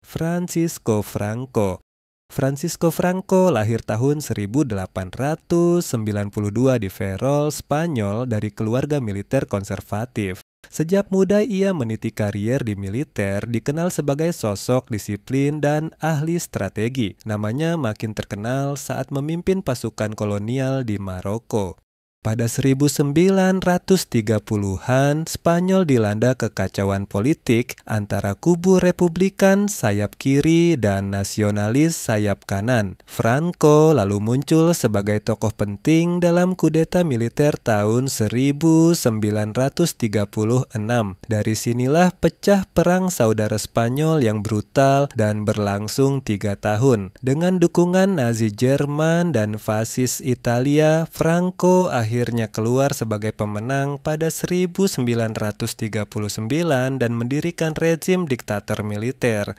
Francisco Franco. Francisco Franco lahir tahun 1892 di Ferrol, Spanyol dari keluarga militer konservatif. Sejak muda ia meniti karier di militer, dikenal sebagai sosok disiplin dan ahli strategi. Namanya makin terkenal saat memimpin pasukan kolonial di Maroko. Pada 1930-an, Spanyol dilanda kekacauan politik antara kubu Republikan sayap kiri dan nasionalis sayap kanan. Franco lalu muncul sebagai tokoh penting dalam kudeta militer tahun 1936. Dari sinilah pecah perang saudara Spanyol yang brutal dan berlangsung 3 tahun. Dengan dukungan Nazi Jerman dan fasis Italia, Franco akhirnya keluar sebagai pemenang pada 1939 dan mendirikan rezim diktator militer.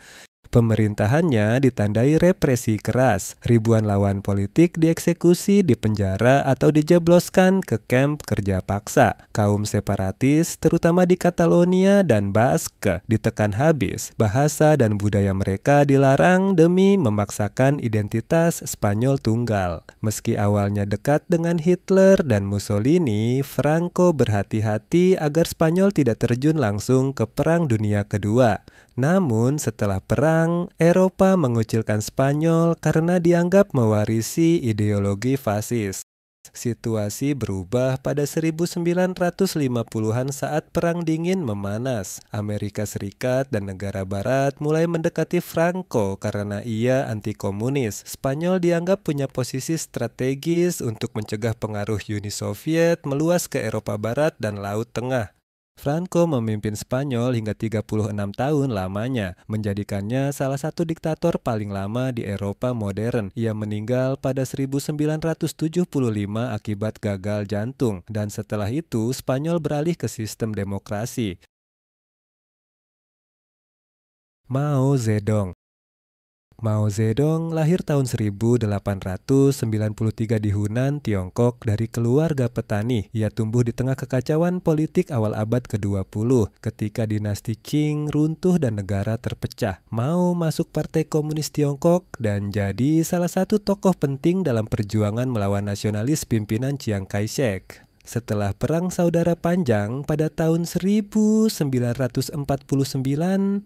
Pemerintahannya ditandai represi keras. Ribuan lawan politik dieksekusi, dipenjara atau dijebloskan ke kamp kerja paksa. Kaum separatis, terutama di Catalonia dan Basque, ditekan habis. Bahasa dan budaya mereka dilarang demi memaksakan identitas Spanyol tunggal. Meski awalnya dekat dengan Hitler dan Mussolini, Franco berhati-hati agar Spanyol tidak terjun langsung ke Perang Dunia Kedua. Namun setelah perang, Eropa mengucilkan Spanyol karena dianggap mewarisi ideologi fasis. Situasi berubah pada 1950-an saat Perang Dingin memanas. Amerika Serikat dan negara barat mulai mendekati Franco karena ia anti-komunis. Spanyol dianggap punya posisi strategis untuk mencegah pengaruh Uni Soviet meluas ke Eropa Barat dan Laut Tengah. Franco memimpin Spanyol hingga 36 tahun lamanya, menjadikannya salah satu diktator paling lama di Eropa modern. Ia meninggal pada 1975 akibat gagal jantung, dan setelah itu Spanyol beralih ke sistem demokrasi. Mao Zedong. Mao Zedong lahir tahun 1893 di Hunan, Tiongkok dari keluarga petani. Ia tumbuh di tengah kekacauan politik awal abad ke-20 ketika dinasti Qing runtuh dan negara terpecah. Mao masuk Partai Komunis Tiongkok dan jadi salah satu tokoh penting dalam perjuangan melawan nasionalis pimpinan Chiang Kai-shek. Setelah Perang Saudara Panjang pada tahun 1949,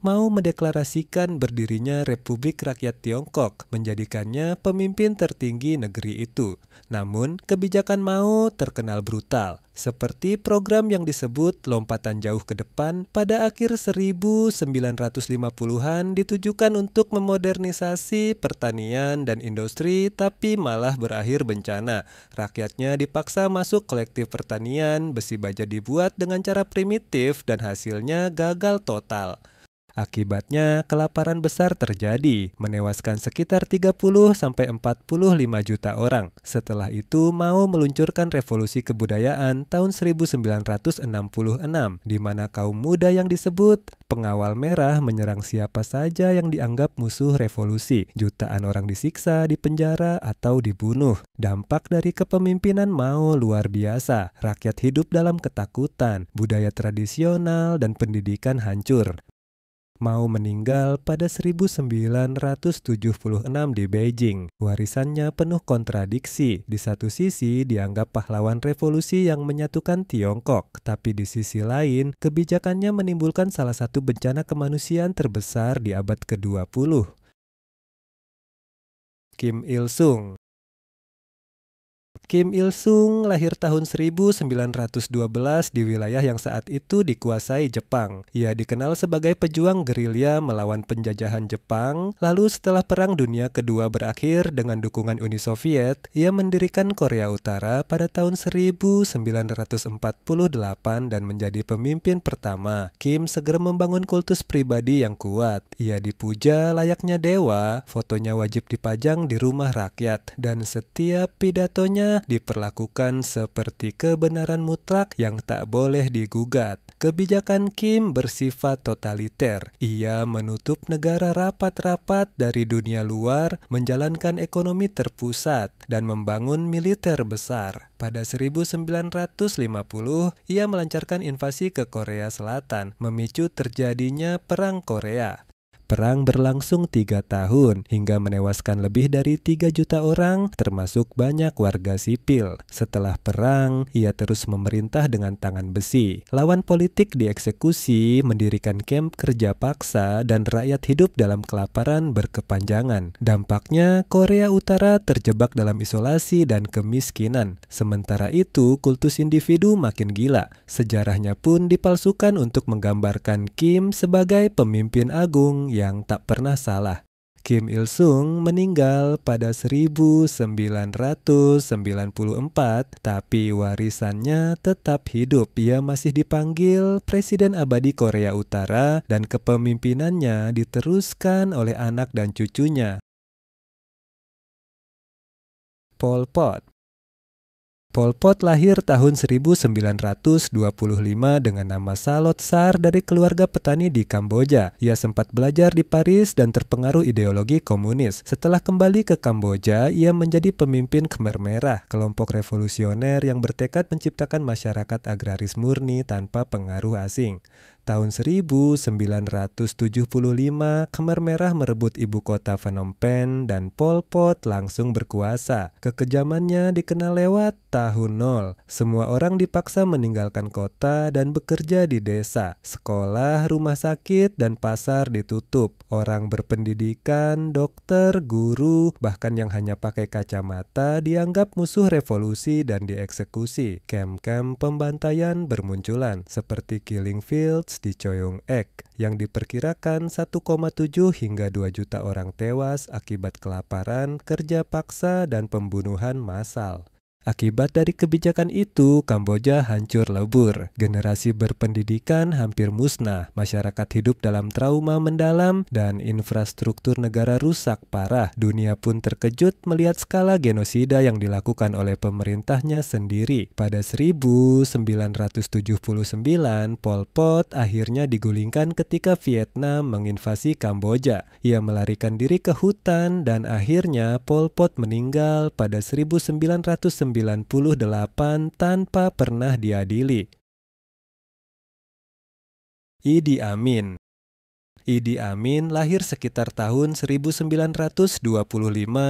Mao mendeklarasikan berdirinya Republik Rakyat Tiongkok, menjadikannya pemimpin tertinggi negeri itu. Namun, kebijakan Mao terkenal brutal, seperti program yang disebut lompatan jauh ke depan pada akhir 1950-an ditujukan untuk memodernisasi pertanian dan industri, tapi malah berakhir bencana. Rakyatnya dipaksa masuk kolektif pertanian, besi baja dibuat dengan cara primitif dan hasilnya gagal total. Akibatnya, kelaparan besar terjadi, menewaskan sekitar 30-45 juta orang. Setelah itu, Mao meluncurkan revolusi kebudayaan tahun 1966, di mana kaum muda yang disebut pengawal merah menyerang siapa saja yang dianggap musuh revolusi. Jutaan orang disiksa, dipenjara, atau dibunuh. Dampak dari kepemimpinan Mao luar biasa. Rakyat hidup dalam ketakutan, budaya tradisional dan pendidikan hancur. Mao meninggal pada 1976 di Beijing. Warisannya penuh kontradiksi. Di satu sisi dianggap pahlawan revolusi yang menyatukan Tiongkok, tapi di sisi lain kebijakannya menimbulkan salah satu bencana kemanusiaan terbesar di abad ke-20. Kim Il-sung. Kim Il-sung lahir tahun 1912 di wilayah yang saat itu dikuasai Jepang. Ia dikenal sebagai pejuang gerilya melawan penjajahan Jepang. Lalu setelah Perang Dunia Kedua berakhir dengan dukungan Uni Soviet, ia mendirikan Korea Utara pada tahun 1948 dan menjadi pemimpin pertama. Kim segera membangun kultus pribadi yang kuat. Ia dipuja layaknya dewa, fotonya wajib dipajang di rumah rakyat, dan setiap pidatonya diperlakukan seperti kebenaran mutlak yang tak boleh digugat. Kebijakan Kim bersifat totaliter. Ia menutup negara rapat-rapat dari dunia luar, menjalankan ekonomi terpusat, dan membangun militer besar. Pada 1950, ia melancarkan invasi ke Korea Selatan, memicu terjadinya Perang Korea. Perang berlangsung 3 tahun hingga menewaskan lebih dari 3 juta orang, termasuk banyak warga sipil. Setelah perang, ia terus memerintah dengan tangan besi. Lawan politik dieksekusi, mendirikan kamp kerja paksa, dan rakyat hidup dalam kelaparan berkepanjangan. Dampaknya, Korea Utara terjebak dalam isolasi dan kemiskinan. Sementara itu, kultus individu makin gila. Sejarahnya pun dipalsukan untuk menggambarkan Kim sebagai pemimpin agung yang tak pernah salah. Kim Il-sung meninggal pada 1994, tapi warisannya tetap hidup. Ia masih dipanggil Presiden Abadi Korea Utara dan kepemimpinannya diteruskan oleh anak dan cucunya. Pol Pot. Pol Pot lahir tahun 1925 dengan nama Salot Sar dari keluarga petani di Kamboja. Ia sempat belajar di Paris dan terpengaruh ideologi komunis. Setelah kembali ke Kamboja, ia menjadi pemimpin Khmer Merah, kelompok revolusioner yang bertekad menciptakan masyarakat agraris murni tanpa pengaruh asing. Tahun 1975, Khmer Merah merebut ibu kota Phnom Penh dan Pol Pot langsung berkuasa. Kekejamannya dikenal lewat tahun 0. Semua orang dipaksa meninggalkan kota dan bekerja di desa. Sekolah, rumah sakit, dan pasar ditutup. Orang berpendidikan, dokter, guru, bahkan yang hanya pakai kacamata dianggap musuh revolusi dan dieksekusi. Kamp-kamp pembantaian bermunculan, seperti Killing Fields di Choyong-ek, yang diperkirakan 1,7 hingga 2 juta orang tewas akibat kelaparan, kerja paksa, dan pembunuhan massal. Akibat dari kebijakan itu, Kamboja hancur lebur. Generasi berpendidikan hampir musnah, masyarakat hidup dalam trauma mendalam, dan infrastruktur negara rusak parah. Dunia pun terkejut melihat skala genosida yang dilakukan oleh pemerintahnya sendiri. Pada 1979, Pol Pot akhirnya digulingkan ketika Vietnam menginvasi Kamboja. Ia melarikan diri ke hutan dan akhirnya Pol Pot meninggal pada 1998 tanpa pernah diadili. Idi Amin. Idi Amin lahir sekitar tahun 1925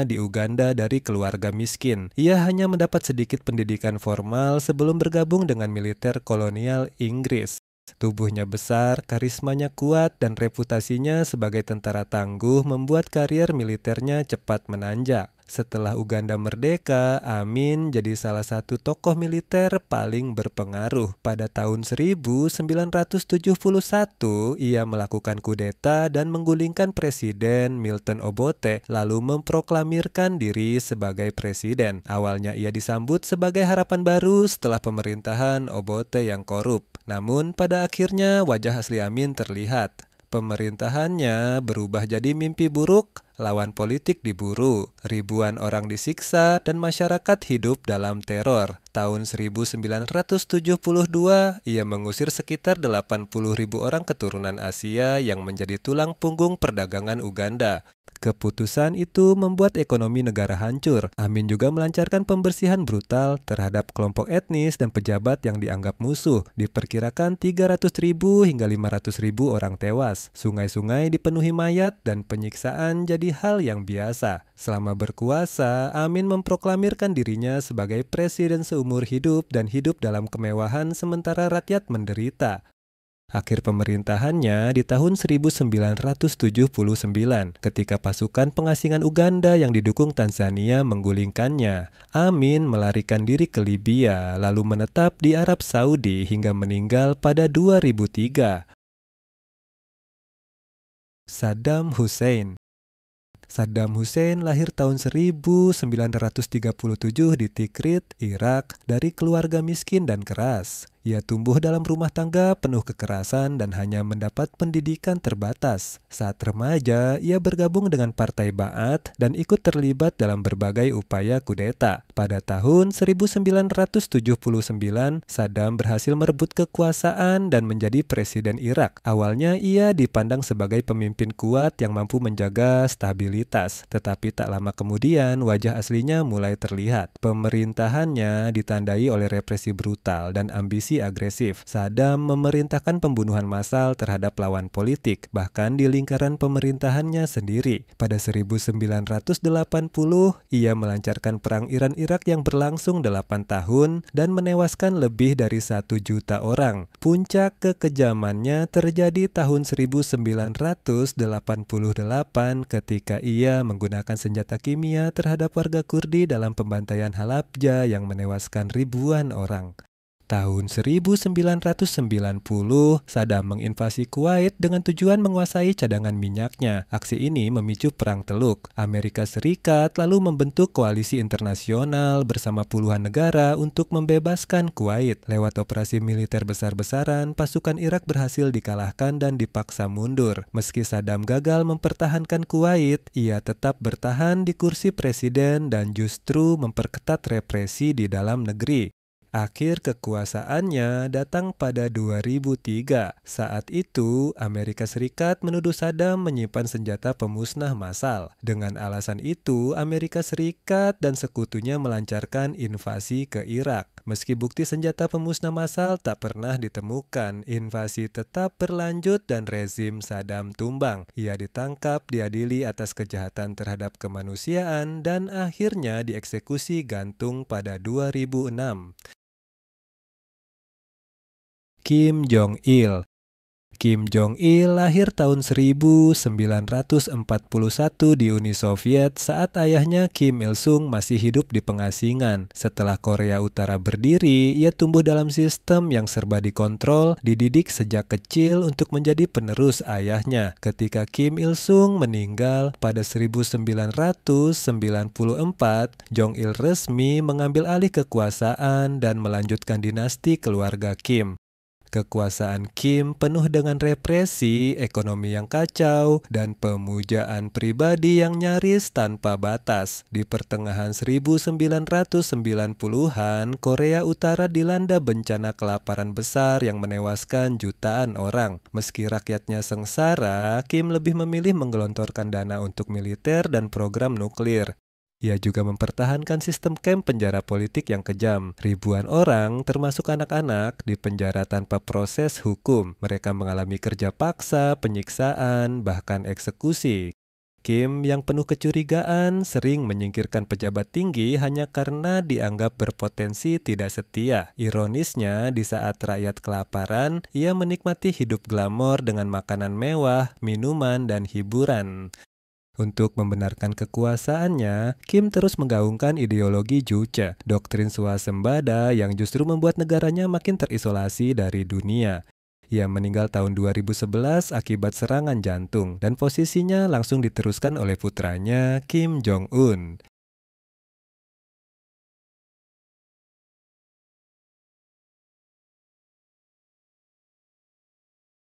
di Uganda dari keluarga miskin. Ia hanya mendapat sedikit pendidikan formal sebelum bergabung dengan militer kolonial Inggris. Tubuhnya besar, karismanya kuat, dan reputasinya sebagai tentara tangguh membuat karier militernya cepat menanjak. Setelah Uganda merdeka, Amin jadi salah satu tokoh militer paling berpengaruh. Pada tahun 1971, ia melakukan kudeta dan menggulingkan Presiden Milton Obote, lalu memproklamirkan diri sebagai presiden. Awalnya ia disambut sebagai harapan baru setelah pemerintahan Obote yang korup. Namun pada akhirnya wajah asli Amin terlihat. Pemerintahannya berubah jadi mimpi buruk, lawan politik diburu, ribuan orang disiksa, dan masyarakat hidup dalam teror. Tahun 1972, ia mengusir sekitar 80.000 orang keturunan Asia yang menjadi tulang punggung perdagangan Uganda. Keputusan itu membuat ekonomi negara hancur. Amin juga melancarkan pembersihan brutal terhadap kelompok etnis dan pejabat yang dianggap musuh. Diperkirakan 300.000 hingga 500.000 orang tewas. Sungai-sungai dipenuhi mayat dan penyiksaan jadi hal yang biasa. Selama berkuasa, Amin memproklamirkan dirinya sebagai presiden seumur hidup dan hidup dalam kemewahan sementara rakyat menderita. Akhir pemerintahannya di tahun 1979 ketika pasukan pengasingan Uganda yang didukung Tanzania menggulingkannya. Amin melarikan diri ke Libya lalu menetap di Arab Saudi hingga meninggal pada 2003. Saddam Hussein. Saddam Hussein lahir tahun 1937 di Tikrit, Irak, dari keluarga miskin dan keras. Ia tumbuh dalam rumah tangga penuh kekerasan dan hanya mendapat pendidikan terbatas. Saat remaja, ia bergabung dengan Partai Ba'ath dan ikut terlibat dalam berbagai upaya kudeta. Pada tahun 1979, Saddam berhasil merebut kekuasaan dan menjadi presiden Irak. Awalnya ia dipandang sebagai pemimpin kuat yang mampu menjaga stabilitas, tetapi tak lama kemudian wajah aslinya mulai terlihat. Pemerintahannya ditandai oleh represi brutal dan ambisi polisi agresif. Saddam memerintahkan pembunuhan massal terhadap lawan politik, bahkan di lingkaran pemerintahannya sendiri. Pada 1980, ia melancarkan perang Iran-Irak yang berlangsung 8 tahun dan menewaskan lebih dari 1 juta orang. Puncak kekejamannya terjadi tahun 1988 ketika ia menggunakan senjata kimia terhadap warga Kurdi dalam pembantaian Halabja yang menewaskan ribuan orang. Tahun 1990, Saddam menginvasi Kuwait dengan tujuan menguasai cadangan minyaknya. Aksi ini memicu Perang Teluk. Amerika Serikat lalu membentuk koalisi internasional bersama puluhan negara untuk membebaskan Kuwait. Lewat operasi militer besar-besaran, pasukan Irak berhasil dikalahkan dan dipaksa mundur. Meski Saddam gagal mempertahankan Kuwait, ia tetap bertahan di kursi presiden dan justru memperketat represi di dalam negeri. Akhir kekuasaannya datang pada 2003. Saat itu, Amerika Serikat menuduh Saddam menyimpan senjata pemusnah massal. Dengan alasan itu, Amerika Serikat dan sekutunya melancarkan invasi ke Irak. Meski bukti senjata pemusnah massal tak pernah ditemukan, invasi tetap berlanjut dan rezim Saddam tumbang. Ia ditangkap, diadili atas kejahatan terhadap kemanusiaan, dan akhirnya dieksekusi gantung pada 2006. Kim Jong-il. Kim Jong-il lahir tahun 1941 di Uni Soviet saat ayahnya Kim Il-sung masih hidup di pengasingan. Setelah Korea Utara berdiri, ia tumbuh dalam sistem yang serba dikontrol, dididik sejak kecil untuk menjadi penerus ayahnya. Ketika Kim Il-sung meninggal pada 1994, Jong-il resmi mengambil alih kekuasaan dan melanjutkan dinasti keluarga Kim. Kekuasaan Kim penuh dengan represi, ekonomi yang kacau, dan pemujaan pribadi yang nyaris tanpa batas. Di pertengahan 1990-an, Korea Utara dilanda bencana kelaparan besar yang menewaskan jutaan orang. Meski rakyatnya sengsara, Kim lebih memilih menggelontorkan dana untuk militer dan program nuklir. Ia juga mempertahankan sistem kamp penjara politik yang kejam. Ribuan orang, termasuk anak-anak, dipenjara tanpa proses hukum. Mereka mengalami kerja paksa, penyiksaan, bahkan eksekusi. Kim yang penuh kecurigaan sering menyingkirkan pejabat tinggi hanya karena dianggap berpotensi tidak setia. Ironisnya, di saat rakyat kelaparan, ia menikmati hidup glamor dengan makanan mewah, minuman, dan hiburan. Untuk membenarkan kekuasaannya, Kim terus menggaungkan ideologi Juche, doktrin swasembada yang justru membuat negaranya makin terisolasi dari dunia. Ia meninggal tahun 2011 akibat serangan jantung, dan posisinya langsung diteruskan oleh putranya Kim Jong-un.